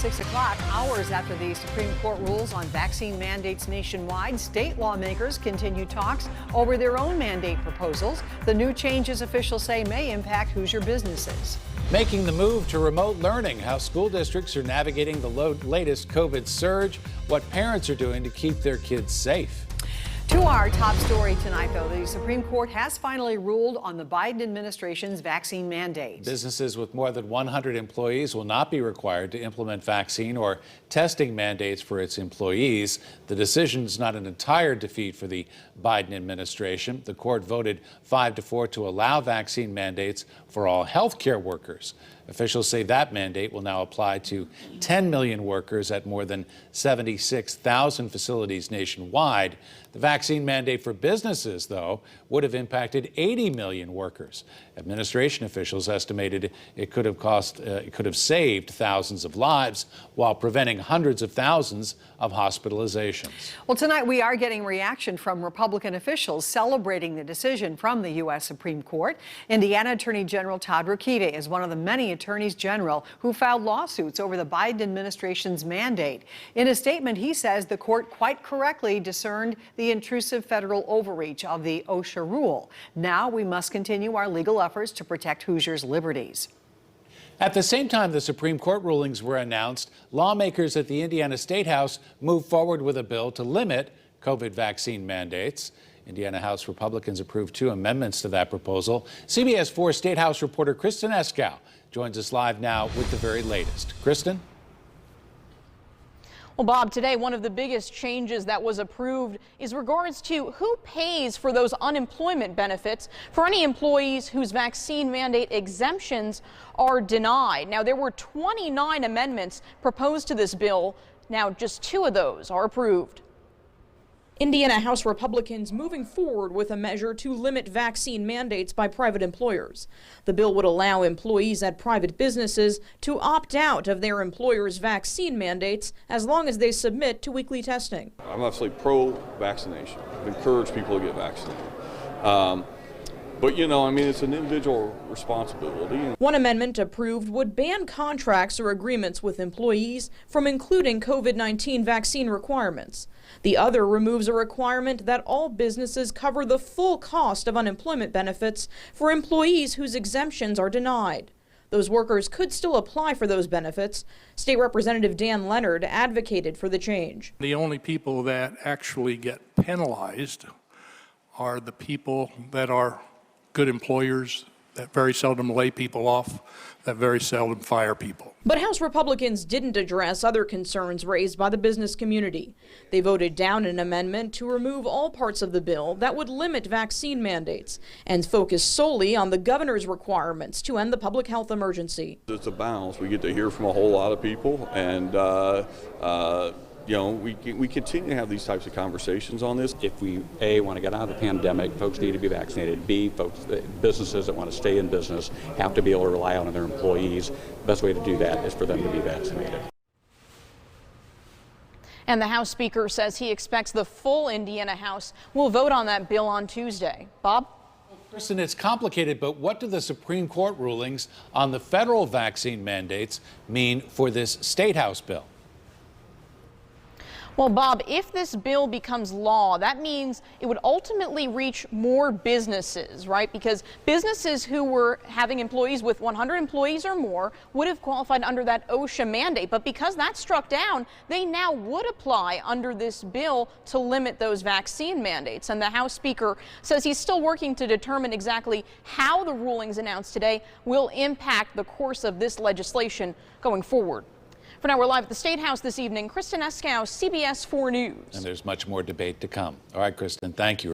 6 o'clock, hours after the Supreme Court rules on vaccine mandates nationwide, state lawmakers continue talks over their own mandate proposals. The new changes officials say may impact Hoosier businesses. Making the move to remote learning, how school districts are navigating the latest COVID surge, what parents are doing to keep their kids safe. To our top story tonight, though, the Supreme Court has finally ruled on the Biden administration's vaccine mandates. Businesses with more than 100 employees will not be required to implement vaccine or testing mandates for its employees. The decision is not an entire defeat for the Biden administration. The court voted 5-4 to allow vaccine mandates for all healthcare workers. Officials say that mandate will now apply to 10 million workers at more than 76,000 facilities nationwide. The vaccine mandate for businesses, though, would have impacted 80 million workers. Administration officials estimated it could have saved thousands of lives while preventing hundreds of thousands of hospitalizations. Well, tonight we are getting reaction from Republican officials celebrating the decision from the U.S. Supreme Court. Indiana Attorney General Todd Rokita is one of the many attorneys general who filed lawsuits over the Biden administration's mandate. In a statement, he says the court quite correctly discerned the intrusive federal overreach of the OSHA rule. Now we must continue our legal efforts to protect Hoosiers' liberties. At the same time the Supreme Court rulings were announced, lawmakers at the Indiana State House moved forward with a bill to limit COVID vaccine mandates. Indiana House Republicans approved 2 amendments to that proposal. CBS 4 State House reporter Kristen Eskow joins us live now with the very latest. Kristen? Well, Bob, today one of the biggest changes that was approved is regards to who pays for those unemployment benefits for any employees whose vaccine mandate exemptions are denied. Now, there were 29 amendments proposed to this bill. Now, just 2 of those are approved. Indiana House Republicans moving forward with a measure to limit vaccine mandates by private employers. The bill would allow employees at private businesses to opt out of their employer's vaccine mandates as long as they submit to weekly testing. I'm absolutely pro-vaccination. I encourage people to get vaccinated. But, you know, I mean, it's an individual responsibility. One amendment approved would ban contracts or agreements with employees from including COVID-19 vaccine requirements. The other removes a requirement that all businesses cover the full cost of unemployment benefits for employees whose exemptions are denied. Those workers could still apply for those benefits. State Representative Dan Leonard advocated for the change. The only people that actually get penalized are the people that are good employers that very seldom lay people off, that very seldom fire people. But House Republicans didn't address other concerns raised by the business community. They voted down an amendment to remove all parts of the bill that would limit vaccine mandates and focus solely on the governor's requirements to end the public health emergency. It's a balance. We get to hear from a whole lot of people, and you know, we continue to have these types of conversations on this. If we, A, want to get out of the pandemic, folks need to be vaccinated. B, businesses that want to stay in business have to be able to rely on their employees. The best way to do that is for them to be vaccinated. And the House Speaker says he expects the full Indiana House will vote on that bill on Tuesday. Bob? Kristen, it's complicated, but what do the Supreme Court rulings on the federal vaccine mandates mean for this State House bill? Well, Bob, if this bill becomes law, that means it would ultimately reach more businesses, right? Because businesses who were having employees with 100 employees or more would have qualified under that OSHA mandate. But because that struck down, they now would apply under this bill to limit those vaccine mandates. And the House Speaker says he's still working to determine exactly how the rulings announced today will impact the course of this legislation going forward. For now, we're live at the State House this evening. Kristen Eskow, CBS 4 News. And there's much more debate to come. All right, Kristen, thank you.